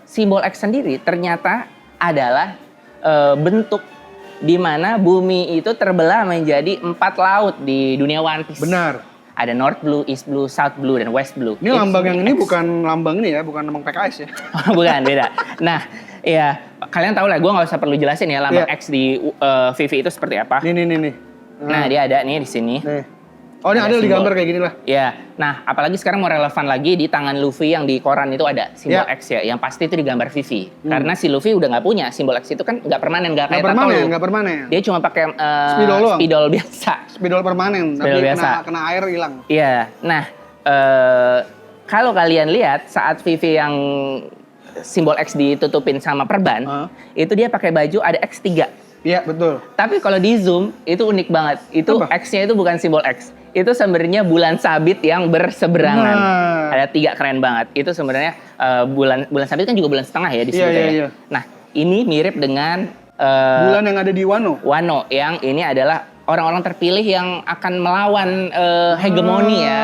Simbol X sendiri ternyata adalah bentuk di mana bumi itu terbelah menjadi 4 laut di dunia One Piece. Benar. Ada North Blue, East Blue, South Blue, dan West Blue. Ini lambang yang ini bukan lambang ini ya, bukan lambang PKS ya. Bukan, beda. Nah, ya kalian tahu lah, gue nggak usah perlu jelasin ya lambang X di Vivi itu seperti apa. Nih. Nah, dia ada nih di sini. Nih. Oh, ini ada di gambar kayak gini lah. Ya, nah apalagi sekarang mau relevan lagi di tangan Luffy yang di koran itu ada simbol X ya. Yang pasti itu digambar Vivi. Karena si Luffy udah nggak punya simbol X itu kan nggak permanen, nggak kayak Tato. Nggak permanen. Dia cuma pakai spidol biasa. Spidol permanen, Spidol tapi biasa. Kena air hilang. Iya, nah kalau kalian lihat saat Vivi yang simbol X ditutupin sama perban, itu dia pakai baju ada X3. Iya, betul. Tapi kalau di zoom itu unik banget. Itu X-nya itu bukan simbol X. Itu sebenarnya bulan sabit yang berseberangan. Ada 3, keren banget. Itu sebenarnya bulan sabit kan juga bulan setengah ya di sini. Iya. Nah, ini mirip dengan bulan yang ada di Wano. Wano yang ini adalah orang-orang terpilih yang akan melawan hegemoni ya.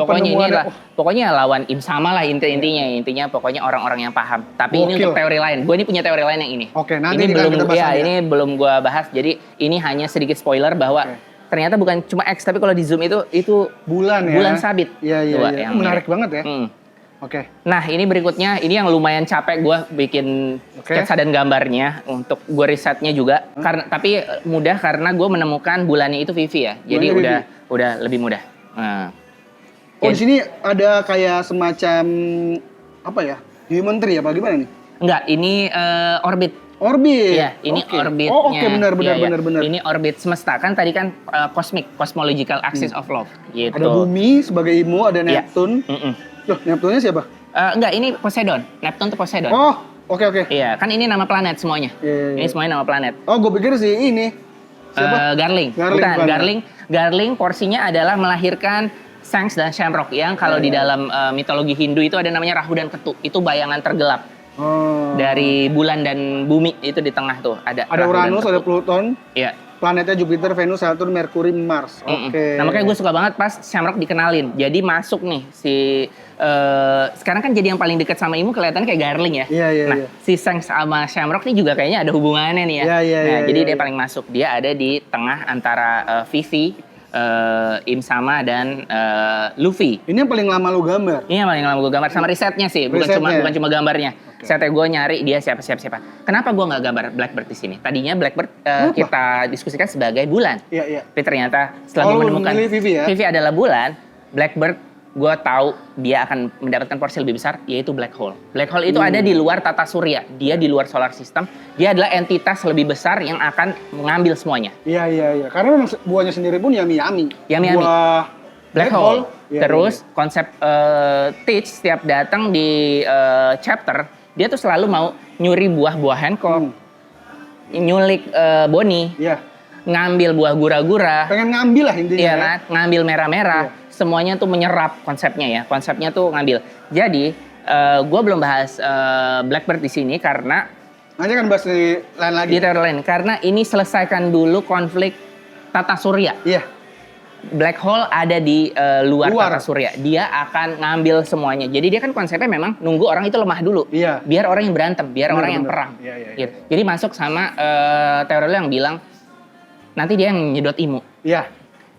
Pokoknya ini lah, pokoknya lawan Im-sama lah intinya pokoknya orang-orang yang paham. Tapi ini untuk teori lain. Gue ini punya teori lain yang ini. Oke, nanti ini kita bahas ini belum gue bahas. Jadi ini hanya sedikit spoiler bahwa ternyata bukan cuma X, tapi kalau di zoom itu bulan ya. Bulan sabit. Iya. Menarik banget ya. Oke. Nah, ini berikutnya, ini yang lumayan capek gue bikin sketsa dan gambarnya untuk gue risetnya juga. Tapi mudah karena gue menemukan bulannya itu Vivi ya. Jadi udah lebih mudah. Di sini ada kayak semacam apa ya? Human tree apa gimana nih? Enggak, ini orbit. Orbit. Iya, ini orbitnya. Oh, oke, benar. Ini orbit semesta kan tadi kan cosmological axis of love gitu. Ada bumi sebagai Imo, ada Neptune. Loh, Neptune siapa? Enggak, ini Poseidon. Neptune itu Poseidon. Oh, oke. Iya, kan ini nama planet semuanya. Ini semuanya nama planet. Oh, gue pikir sih ini. Siapa? Garling. Bukan, Garling porsinya adalah melahirkan Shanks dan Shamrock yang kalau di dalam mitologi Hindu itu ada namanya Rahu dan Ketu. Itu bayangan tergelap. Dari bulan dan bumi itu di tengah tuh ada Uranus, ada Pluton. Iya. Planetnya Jupiter, Venus, Saturn, Merkuri, Mars. Oke. Nah, makanya gue suka banget pas Shamrock dikenalin. Jadi masuk nih si sekarang kan jadi yang paling dekat sama Imu kelihatannya kayak Garling ya. Iya. Nah, si Shanks sama Shamrock nih juga kayaknya ada hubungannya nih ya. Iya. Jadi dia paling masuk. Dia ada di tengah antara Vivi, Im-sama dan Luffy. Ini yang paling lama lu gambar? Ini yang paling lama gue gambar sama risetnya sih, bukan cuma gambarnya. Risetnya gue nyari dia siapa. Kenapa gue nggak gambar Blackbird di sini? Tadinya Blackbird kita diskusikan sebagai bulan. Iya. Tapi ternyata setelah gue menemukan Vivi adalah bulan, Blackbird gue tahu dia akan mendapatkan porsi lebih besar, yaitu black hole. Black hole itu ada di luar tata surya, dia di luar solar system, dia adalah entitas lebih besar yang akan mengambil semuanya. Iya. Karena memang buahnya sendiri pun yami-yami. Buah black hole. Terus konsep Teach setiap datang di chapter, dia tuh selalu mau nyuri buah Hancock, nyulik Bonnie, ngambil buah gura-gura. Pengen ngambil lah intinya. Iya kan, ngambil merah-merah. Semuanya tuh menyerap konsepnya ya. Konsepnya tuh ngambil. Jadi, gue belum bahas Blackbird di sini karena nanti akan bahas di lain lagi. Di teori lain. Karena ini selesaikan dulu konflik tata surya. Iya. Black hole ada di luar tata surya. Dia akan ngambil semuanya. Jadi dia kan konsepnya memang nunggu orang itu lemah dulu. Iya. Biar orang yang berantem, biar orang yang perang. Iya. Gitu. Jadi masuk sama teori yang bilang nanti dia yang nyedot Imu. Iya.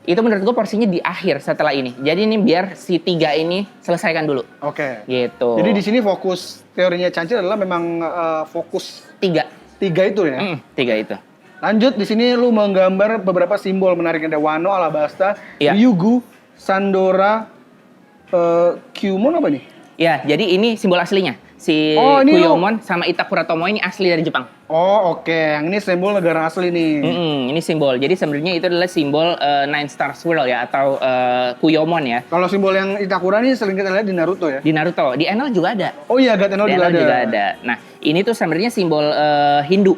Itu menurut gue porsinya di akhir setelah ini. Jadi ini biar si 3 ini selesaikan dulu. Oke. Gitu. Jadi di sini fokus teorinya Cancil adalah memang fokus 3. 3 itu ya. 3 itu. Lanjut di sini lu menggambar beberapa simbol menarik, ada Wano, Alabasta, Iya. Ryugu, Sandora, Kyumon apa nih? Ya, jadi ini simbol aslinya. Si Ini Kuyomon sama Itakura Tomoe ini asli dari Jepang. Oh oke, yang ini simbol negara asli nih. Ini simbol. Jadi sebenarnya itu adalah simbol Nine Stars World ya, atau Kuyomon ya. Kalau simbol yang Itakura nih sering kita lihat di Naruto ya? Di Naruto, di Enel juga ada. Oh iya, God Enel Di juga Enel ada. juga ada. Nah, ini tuh sebenarnya simbol Hindu.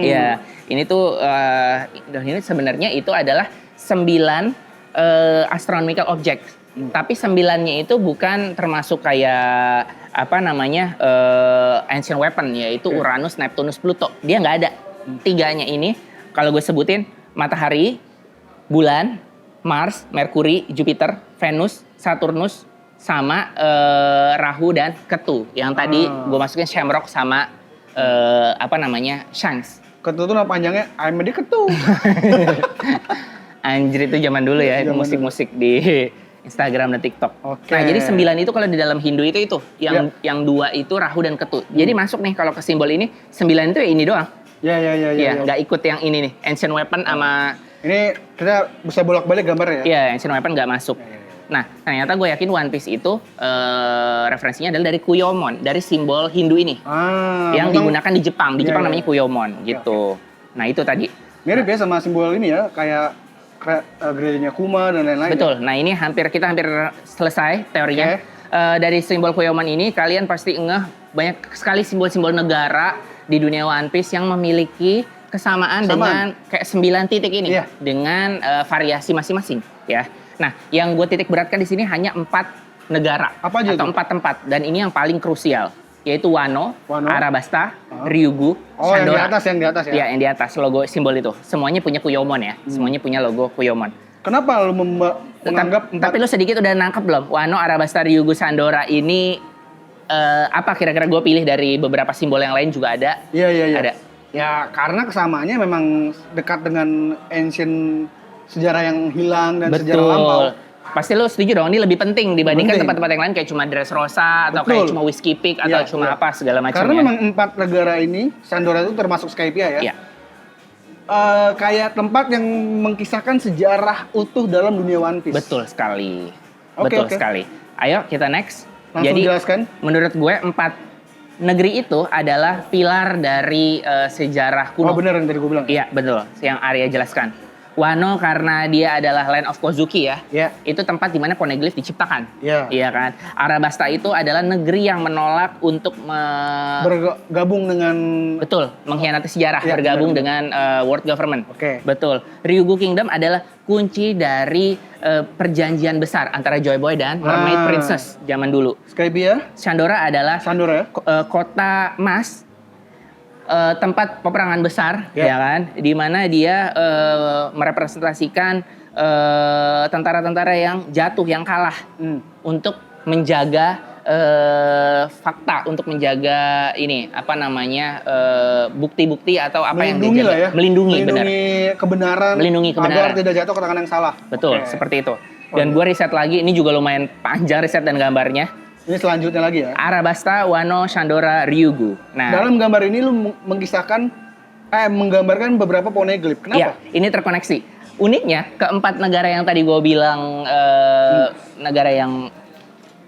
Ya, ini tuh ini sebenarnya itu adalah 9 astronomical object. Tapi 9-nya itu bukan termasuk kayak apa namanya ancient weapon, yaitu Uranus, Neptunus, Pluto. Dia nggak ada. 3-nya ini kalau gue sebutin matahari, bulan, Mars, Merkuri, Jupiter, Venus, Saturnus, sama Rahu dan Ketu. Yang tadi gue masukin Shamrock sama apa namanya Shanks. Ketu tuh nama panjangnya Ahmadi Ketu. Anjir, itu zaman dulu ya, itu Zaman musik-musik di Instagram dan TikTok. Oke. Nah, jadi 9 itu kalau di dalam Hindu itu yang 2 itu Rahu dan Ketu. Jadi masuk nih kalau ke simbol ini 9 itu ya ini doang. Iya. Nggak ikut yang ini nih, ancient weapon sama Ini kita bisa bolak-balik gambar ya? iya, ancient weapon nggak masuk. Nah, ternyata gue yakin One Piece itu referensinya adalah dari Kuyomon, dari simbol Hindu ini. Yang digunakan di Jepang. Di Jepang namanya Kuyomon gitu. Nah, itu tadi. Mirip ya sama simbol ini ya, kayak gerejanya Kuma dan lain-lain. Betul. Nah, ini kita hampir selesai teorinya. Dari simbol Kuyomon ini kalian pasti ngeh banyak sekali simbol-simbol negara di dunia One Piece yang memiliki kesamaan dengan kayak 9 titik ini dengan variasi masing-masing ya. Nah, yang gue titik beratkan di sini hanya 4 negara Apa aja atau itu? 4 tempat, dan ini yang paling krusial, yaitu Wano, Arabasta, Ryugu, yang di Shandora. atas ya? Iya, yang di atas logo simbol itu. Semuanya punya Kuyomon ya. Semuanya punya logo Kuyomon. Kenapa lu menganggap Tapi lu sedikit udah nangkep belum? Wano, Arabasta, Ryugu, Shandora ini apa kira-kira gue pilih dari beberapa simbol yang lain juga ada? Iya. Ada. Ya karena kesamaannya memang dekat dengan ancient sejarah yang hilang dan sejarah lampau. Pasti lo setuju dong, ini lebih penting dibandingkan tempat-tempat yang lain kayak cuma Dressrosa atau kayak cuma Whiskey Peak atau cuma apa segala macam. Karena memang 4 negara ini, Sandora itu termasuk Skypiea ya. Iya. Kayak tempat yang mengkisahkan sejarah utuh dalam dunia One Piece. Betul sekali. Oke. Sekali. Ayo kita next. Langsung Jadi jelaskan. menurut gue 4 negeri itu adalah pilar dari sejarah kuno. Oh benar yang tadi gue bilang. Iya, betul. Yang Arya jelaskan. Wano karena dia adalah land of Kozuki ya. Iya. Itu tempat di mana poneglyph diciptakan. Iya. Iya kan? Arabasta itu adalah negeri yang menolak untuk bergabung dengan betul, mengkhianati sejarah, Iya, bergabung benar. dengan world government. Oke. Betul. Ryugu Kingdom adalah kunci dari perjanjian besar antara Joy Boy dan Mermaid Princess zaman dulu. Skypiea. Shandora adalah Sandora ya. kota emas, tempat peperangan besar, Ya. ya kan, di mana dia merepresentasikan tentara-tentara yang jatuh, yang kalah, untuk menjaga fakta, untuk menjaga ini apa namanya bukti-bukti atau apa yang Melindungi dijaga, lah ya. melindungi benar, kebenaran. Melindungi kebenaran. Agar tidak jatuh ke tangan yang salah. betul, Oke. seperti itu. Dan gue riset lagi, ini juga lumayan panjang riset dan gambarnya. Ini selanjutnya lagi ya. Arabasta, Wano, Shandora, Ryugu. Nah, Dalam gambar ini lu mengkisahkan menggambarkan beberapa poneglyph. iya, Kenapa? ini terkoneksi. Uniknya, keempat negara yang tadi gue bilang negara yang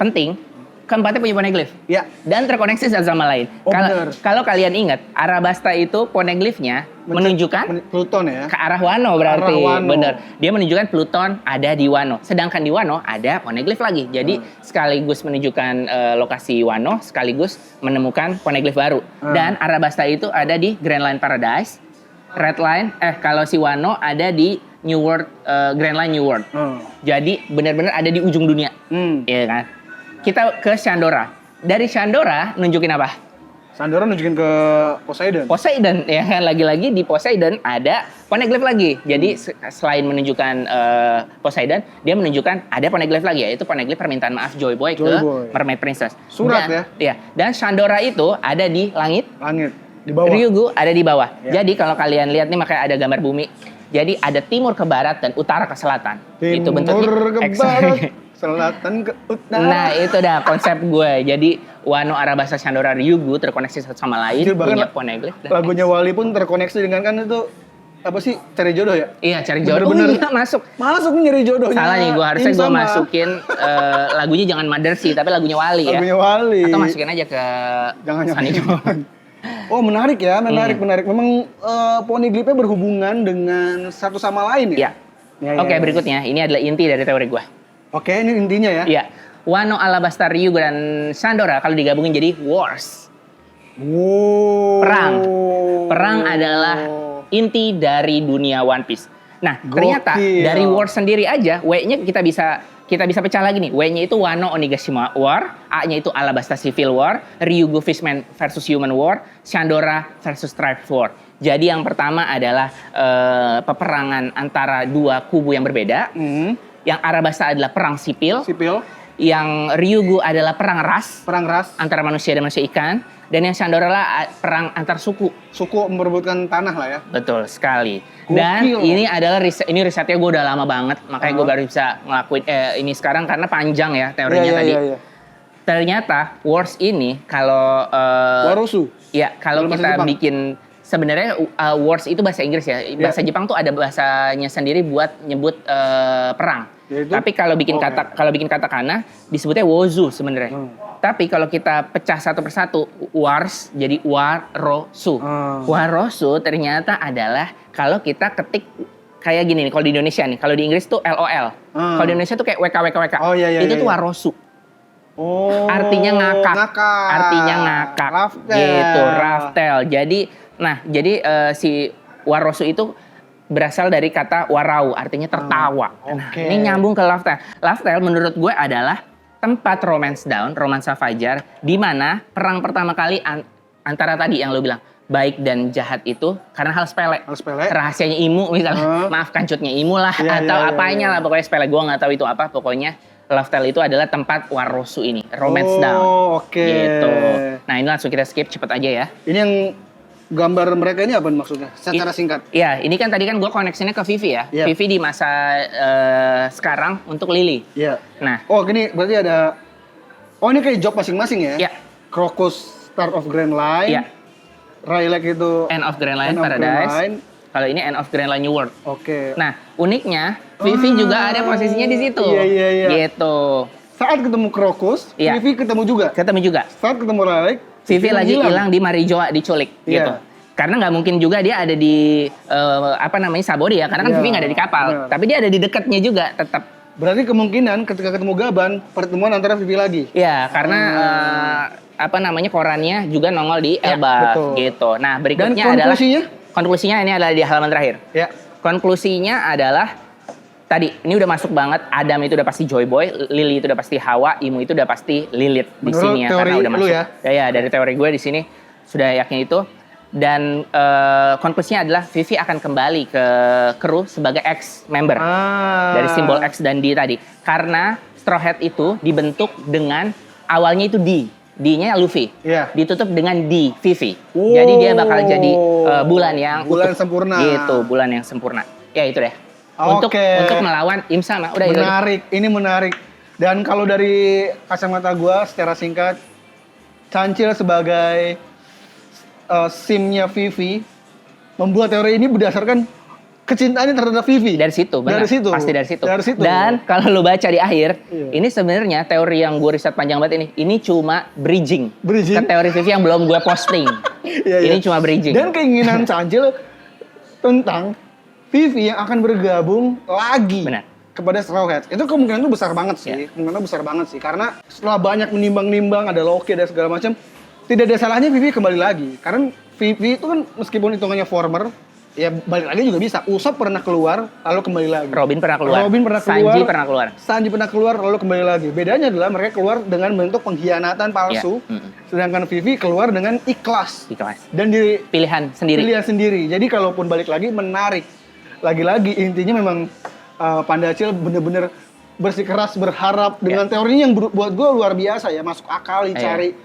penting, keempatnya punya poneglyph. Ya. Dan terkoneksi satu sama lain. Oh, benar. Kalau kalian ingat, Arabasta itu poneglyphnya menunjukkan Pluton ya. ke arah Wano berarti. Arah Wano. Bener. Dia menunjukkan Pluton ada di Wano. Sedangkan di Wano ada poneglyph lagi. Jadi sekaligus menunjukkan lokasi Wano, sekaligus menemukan poneglyph baru. Dan Arabasta itu ada di Grand Line Paradise. Red Line, kalau si Wano ada di New World, Grand Line New World. Jadi benar-benar ada di ujung dunia. Iya kan? Kita ke Shandora. Dari Shandora nunjukin apa? Sandora nunjukin ke Poseidon. Poseidon, ya kan, lagi-lagi di Poseidon ada poneglyph lagi. Jadi selain menunjukkan Poseidon, dia menunjukkan ada poneglyph lagi, yaitu poneglyph permintaan maaf Joy Boy ke Joy Boy. Mermaid Princess. Surat Dan, ya. Dan Shandora itu ada di langit. Langit. Di bawah. Ryugu ada di bawah. Ya. Jadi kalau kalian lihat nih makanya ada gambar bumi. Jadi ada timur ke barat dan utara ke selatan. Itu bentuknya Timur ke barat, selatan ke utara. Nah, itu dah konsep gue. Jadi Wano, Arabasta, Shandora, Ryugu terkoneksi satu sama lain, Anjir, bahkan punya poneglyph dan lagunya Wali pun terkoneksi dengan kan itu apa sih, cari jodoh ya? iya, cari jodoh. Bener-bener. Iya, masuk. Masuk nih nyari jodohnya. Salah nih, harusnya Ini gue sama. masukin lagunya jangan Mother sih, tapi lagunya Wali ya. Lagunya Wali. Atau masukin aja ke Jangan Sunny John. Oh menarik ya, menarik. Memang poneglyphnya berhubungan dengan satu sama lain Iya. ya? Oke, berikutnya. Ini adalah inti dari teori gue. Oke, ini intinya ya? Iya. Wano, Alabasta, Ryugu, dan Shandora kalau digabungin jadi Wars. Wow. Perang adalah inti dari dunia One Piece. Nah, ternyata Gokil. dari War sendiri aja, W-nya kita bisa pecah lagi nih. W-nya itu Wano Onigashima War, A-nya itu Alabasta Civil War, Ryugu Fishman versus Human War, Shandora versus Tribe War. Jadi yang pertama adalah peperangan antara dua kubu yang berbeda. Yang Arabasta adalah perang sipil. Yang Ryugu adalah perang ras. Perang ras. Antara manusia dan manusia ikan. Dan yang Shandora lah perang antar suku. Suku memperebutkan tanah lah ya. Betul sekali. Gokil. Dan ini adalah risetnya gue udah lama banget, makanya gue baru bisa ngelakuin ini sekarang karena panjang ya teorinya tadi. Iya. Ternyata Wars ini kalau Warosu. ya kalau Dalam bahasa kita Jepang. bikin sebenarnya Wars itu bahasa Inggris ya. Bahasa Jepang tuh ada bahasanya sendiri buat nyebut perang. Yaitu? Tapi kalau bikin katakana disebutnya wozu sebenarnya. Tapi kalau kita pecah satu persatu, wars jadi warosu. Warosu ternyata adalah kalau kita ketik kayak gini nih, kalau di Indonesia nih, kalau di Inggris tuh LOL. Kalau di Indonesia tuh kayak WK. Oh, iya, Itu iya, tuh iya. warosu. Oh. Artinya ngakak. Artinya ngakak. Raftel. Gitu, raftel. Jadi si warosu itu berasal dari kata warau, artinya tertawa. Nah, Oke. ini nyambung ke Laftel. Laftel menurut gue adalah tempat romance down, romansa fajar, di mana perang pertama kali antara tadi yang lo bilang, baik dan jahat itu karena hal sepele. Hal sepele. Rahasianya Imu misalnya, maafkan cutnya Imu lah, Iya, atau iya, apanya iya. lah, pokoknya sepele. Gue nggak tahu itu apa, pokoknya Laftel itu adalah tempat warosu ini, romance down. Oke. Gitu. Nah ini langsung kita skip cepet aja ya. Ini yang gambar mereka ini apa maksudnya? Secara singkat. Iya, ini kan tadi kan gue koneksinya ke Vivi ya. Iya. Vivi di masa sekarang untuk Lily. Iya. Nah, Oh gini, berarti ada. Oh ini kayak job masing-masing ya? Iya. Crocus Start of Grand Line. Iya. Rayleigh itu. End of Grand Line End of Grand Paradise. Line. Kalau ini End of Grand Line New World. Oke. Nah, uniknya Vivi juga ada posisinya di situ. Iya. Gitu. Saat ketemu Crocus, Iya. Vivi ketemu juga. Ketemu juga. Saat ketemu Rayleigh, Vivi lagi hilang di Marijoa diculik Iya. gitu. Karena nggak mungkin juga dia ada di Sabori ya, karena kan Iya, Vivi nggak ada di kapal. benar. Tapi dia ada di dekatnya juga tetap. Berarti kemungkinan ketika ketemu Gaban, pertemuan antara Vivi lagi. Ya, karena korannya juga nongol di Elba betul. gitu. Nah, Dan berikutnya konklusinya ini adalah di halaman terakhir. Ya. Konklusinya adalah tadi ini udah masuk banget. Adam itu udah pasti Joy Boy, Lily itu udah pasti Hawa, Imu itu udah pasti Lilith di Menurut sini ya teori karena udah lu masuk. ya? Ya, dari teori gue di sini sudah yakin itu. Dan konklusinya adalah Vivi akan kembali ke kru sebagai X member dari simbol X dan D tadi. Karena Straw Hat itu dibentuk dengan awalnya itu D. D-nya Luffy. Iya. Ditutup dengan D, Vivi. Jadi dia bakal jadi bulan yang Bulan utuh. sempurna. Gitu, bulan yang sempurna. Ya itu deh. Untuk melawan Im Sama. Udah itu aja. Menarik, ini menarik. Dan kalau dari kacamata gua secara singkat, Cancil sebagai simnya Vivi membuat teori ini berdasarkan kecintaannya terhadap Vivi. Dari situ, benar. Dari situ. Pasti dari situ. Dari situ. Dan kalau lu baca di akhir, Iya. ini sebenarnya teori yang gue riset panjang banget ini cuma bridging. Bridging. Ke teori Vivi yang belum gue posting. Iya, Ini iya. cuma bridging. Dan keinginan Cancil tentang Vivi yang akan bergabung lagi Benar. kepada Straw Hats. Itu kemungkinan itu besar banget sih. Ya. Kemungkinan besar banget sih. Karena setelah banyak menimbang-nimbang, ada Loki dan segala macam, tidak ada salahnya Vivi kembali lagi. Karena Vivi itu kan meskipun hitungannya former, ya balik lagi juga bisa. Usopp pernah keluar, lalu kembali lagi. Robin pernah keluar. Sanji pernah keluar. Sanji pernah keluar, lalu kembali lagi. Bedanya adalah mereka keluar dengan bentuk pengkhianatan palsu, Ya. sedangkan Vivi keluar dengan ikhlas. Di kelas. Dan di Pilihan sendiri. pilihan sendiri. Jadi kalaupun balik lagi menarik. Lagi-lagi intinya memang Pandacil bener-bener bersikeras berharap dengan teorinya yang buat gue luar biasa ya, masuk akal, dicari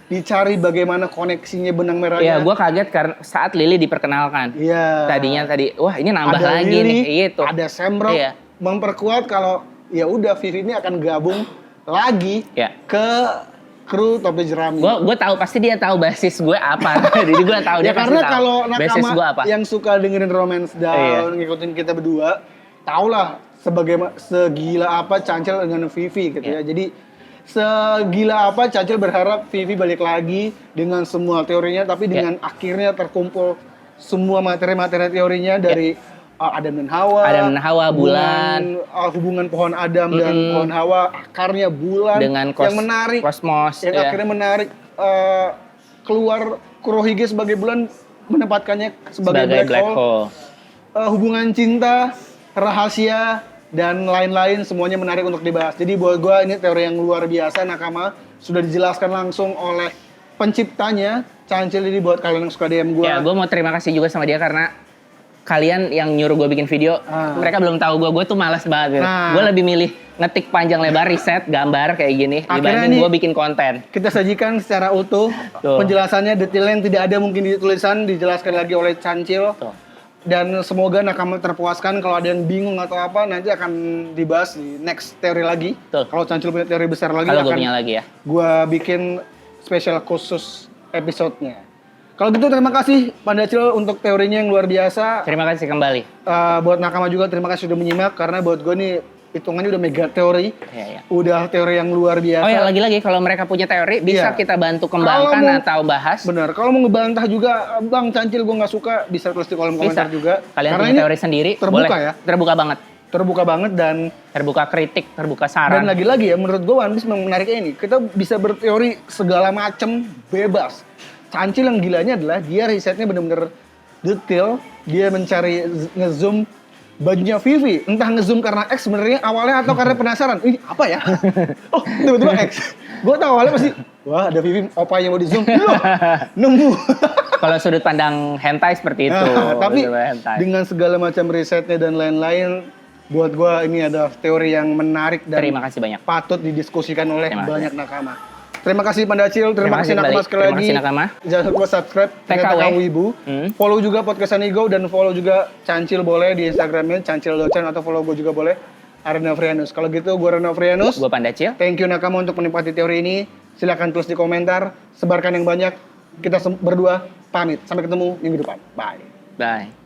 dicari bagaimana koneksinya benang merahnya. Iya, gue kaget karena saat Lily diperkenalkan. Iya. Tadinya wah ini nambah Ada lagi Lily, nih, gitu. Ada Sam Rock, Iya. memperkuat kalau ya udah Vivi ini akan gabung lagi Iya. ke kru Topi Jerami. Gue tahu pasti dia tahu basis gue apa. Jadi gue tahu Ya dia pasti karena tahu kalau basis gue apa. nakama yang suka dengerin Romance Down, ngikutin kita berdua, tau lah segila apa Cancel dengan Vivi gitu ya. Jadi segila apa Cancel berharap Vivi balik lagi dengan semua teorinya, tapi dengan akhirnya terkumpul semua materi-materi teorinya dari Adam dan Hawa, bulan, hubungan pohon Adam dan pohon Hawa, akarnya bulan, dengan yang menarik, kosmos, yang akhirnya menarik keluar Kurohige sebagai bulan, menempatkannya sebagai black hole. Hubungan cinta, rahasia, dan lain-lain semuanya menarik untuk dibahas. Jadi buat gue ini teori yang luar biasa, nakama. Sudah dijelaskan langsung oleh penciptanya, Cancel ini buat kalian yang suka DM gue. Ya, gue mau terima kasih juga sama dia karena kalian yang nyuruh gue bikin video, mereka belum tahu gue tuh malas banget. Gue lebih milih ngetik panjang lebar, riset, gambar kayak gini, dibanding gue bikin konten. Kita sajikan secara utuh, penjelasannya detailnya yang tidak ada mungkin di tulisan, dijelaskan lagi oleh Cancel. Dan semoga nakama terpuaskan. Kalau ada yang bingung atau apa, nanti akan dibahas di next teori lagi. Kalau Cancel punya teori besar lagi, kalau gue punya lagi ya, gue bikin spesial khusus episode-nya. Kalau gitu terima kasih Pandacil untuk teorinya yang luar biasa. Terima kasih kembali. Buat nakama juga terima kasih sudah menyimak, karena buat gue nih hitungannya udah mega teori. Iya. Udah teori yang luar biasa. Oh ya, lagi-lagi kalau mereka punya teori bisa kita bantu kembangkan atau bahas. Benar, kalau mau ngebantah juga, Bang Cancil gue nggak suka, bisa tulis di kolom komentar juga. Kalian karena punya teori sendiri, terbuka boleh. Ya. Terbuka banget. Terbuka banget dan terbuka kritik, terbuka saran. Dan lagi-lagi ya, menurut gue One Piece memang menariknya ini. Kita bisa berteori segala macam bebas. Cancil yang gilanya adalah dia risetnya benar-benar detail. Dia mencari ngezoom bajunya Vivi. Entah ngezoom karena X sebenarnya awalnya atau karena penasaran. Ini apa ya? Oh, tiba-tiba X. Gue tau awalnya pasti, wah ada Vivi opanya mau di zoom. Loh, nemu. Kalau sudut pandang hentai seperti itu. Tapi dengan segala macam risetnya dan lain-lain, buat gue ini ada teori yang menarik dan terima kasih banyak. Patut didiskusikan oleh banyak nakama. Terima kasih Pandacil, terima kasih nakama sekali lagi. Terima kasih nakama. Jangan lupa subscribe TKW Wibu. Follow juga podcast Anigo dan follow juga Cancil boleh di Instagramnya Cancil.chan atau follow gue juga boleh Arena Frianus. Kalau gitu gue Reno Frianus. Gue Pandacil. Thank you nakama untuk menikmati teori ini. Silakan tulis di komentar, sebarkan yang banyak. Kita berdua pamit. Sampai ketemu minggu depan. Bye. Bye.